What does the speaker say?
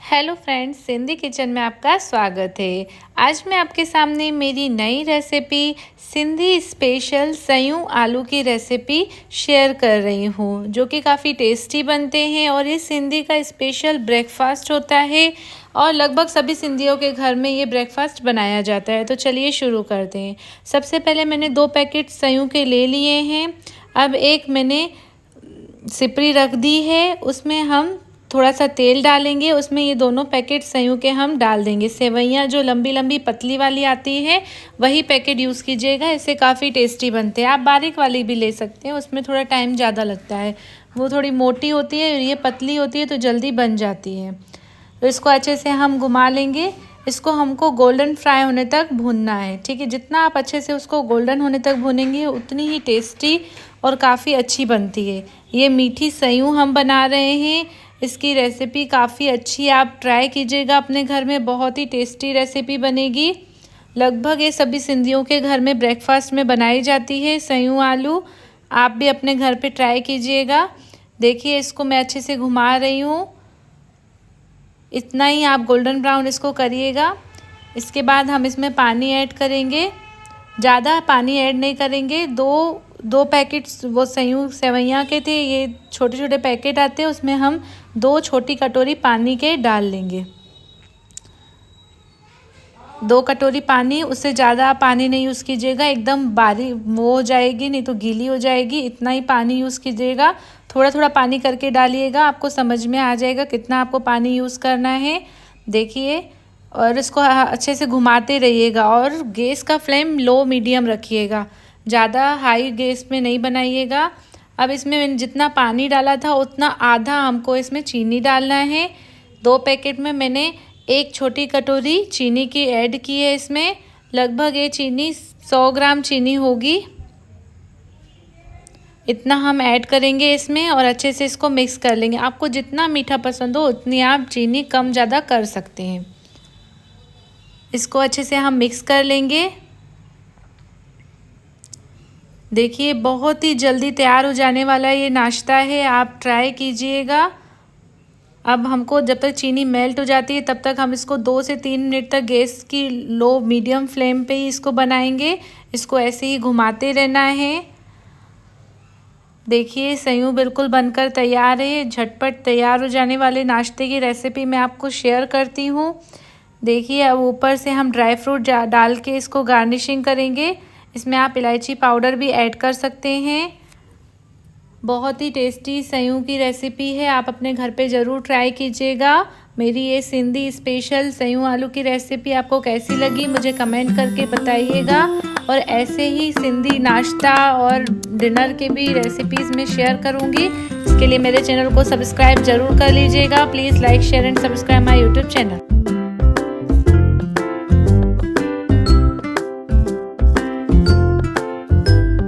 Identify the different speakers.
Speaker 1: Hello friends, Sindhi kitchen में आपका स्वागत है। आज मैं आपके सामने मेरी नई रेसिपी सिंधी स्पेशल सयूं आलू की रेसिपी शेयर कर रही हूँ, जो कि काफ़ी टेस्टी बनते हैं और ये सिंधी का स्पेशल ब्रेकफास्ट होता है और लगभग सभी सिंधियों के घर में ये ब्रेकफास्ट बनाया जाता है। तो चलिए शुरू करते हैं। सबसे पहले मैंने 2 पैकेट सयूं के ले लिए हैं। अब एक मैंने सिपरी रख दी है, उसमें हम थोड़ा सा तेल डालेंगे। उसमें ये दोनों पैकेट सयूं के हम डाल देंगे। सेवइयाँ जो लंबी लंबी पतली वाली आती है वही पैकेट यूज़ कीजिएगा, इससे काफ़ी टेस्टी बनते हैं। आप बारीक वाली भी ले सकते हैं, उसमें थोड़ा टाइम ज़्यादा लगता है। वो थोड़ी मोटी होती है और ये पतली होती है तो जल्दी बन जाती है। तो इसको अच्छे से हम घुमा लेंगे। इसको हमको गोल्डन फ्राई होने तक भूनना है, ठीक है। जितना आप अच्छे से उसको गोल्डन होने तक भूनेंगे उतनी ही टेस्टी और काफ़ी अच्छी बनती है। ये मीठी सयूं हम बना रहे हैं। इसकी रेसिपी काफ़ी अच्छी है, आप ट्राई कीजिएगा अपने घर में, बहुत ही टेस्टी रेसिपी बनेगी। लगभग ये सभी सिंधियों के घर में ब्रेकफास्ट में बनाई जाती है सयूं आलू। आप भी अपने घर पे ट्राई कीजिएगा। देखिए इसको मैं अच्छे से घुमा रही हूँ। इतना ही आप गोल्डन ब्राउन इसको करिएगा। इसके बाद हम इसमें पानी ऐड करेंगे। ज़्यादा पानी ऐड नहीं करेंगे। दो पैकेट्स वो सेवइयाँ के थे, ये छोटे छोटे पैकेट आते हैं, उसमें हम 2 छोटी कटोरी पानी के डाल लेंगे। 2 कटोरी पानी, उससे ज़्यादा आप पानी नहीं यूज़ कीजिएगा, एकदम बारीक वो हो जाएगी, नहीं तो गीली हो जाएगी। इतना ही पानी यूज़ कीजिएगा। थोड़ा थोड़ा पानी करके डालिएगा, आपको समझ में आ जाएगा कितना आपको पानी यूज़ करना है। देखिए, और इसको अच्छे से घुमाते रहिएगा और गैस का फ्लेम लो मीडियम रखिएगा, ज़्यादा हाई गैस में नहीं बनाइएगा। अब इसमें मैंने जितना पानी डाला था उतना आधा हमको इसमें चीनी डालना है। 2 पैकेट में मैंने 1 छोटी कटोरी चीनी की ऐड की है। इसमें लगभग ये चीनी 100 ग्राम चीनी होगी, इतना हम ऐड करेंगे इसमें और अच्छे से इसको मिक्स कर लेंगे। आपको जितना मीठा पसंद हो उतनी आप चीनी कम ज़्यादा कर सकते हैं। इसको अच्छे से हम मिक्स कर लेंगे। देखिए बहुत ही जल्दी तैयार हो जाने वाला ये नाश्ता है, आप ट्राई कीजिएगा। अब हमको जब तक चीनी मेल्ट हो जाती है तब तक हम इसको 2 से 3 मिनट तक गैस की लो मीडियम फ्लेम पे ही इसको बनाएंगे। इसको ऐसे ही घुमाते रहना है। देखिए सयूं बिल्कुल बनकर तैयार है। झटपट तैयार हो जाने वाले नाश्ते की रेसिपी मैं आपको शेयर करती हूँ। देखिए अब ऊपर से हम ड्राई फ्रूट डाल के इसको गार्निशिंग करेंगे। इसमें आप इलायची पाउडर भी ऐड कर सकते हैं। बहुत ही टेस्टी सयूं की रेसिपी है, आप अपने घर पे ज़रूर ट्राई कीजिएगा। मेरी ये सिंधी स्पेशल सयूं आलू की रेसिपी आपको कैसी लगी मुझे कमेंट करके बताइएगा। और ऐसे ही सिंधी नाश्ता और डिनर के भी रेसिपीज़ में शेयर करूँगी। इसके लिए मेरे चैनल को सब्सक्राइब ज़रूर कर लीजिएगा। Please like share and subscribe my YouTube channel.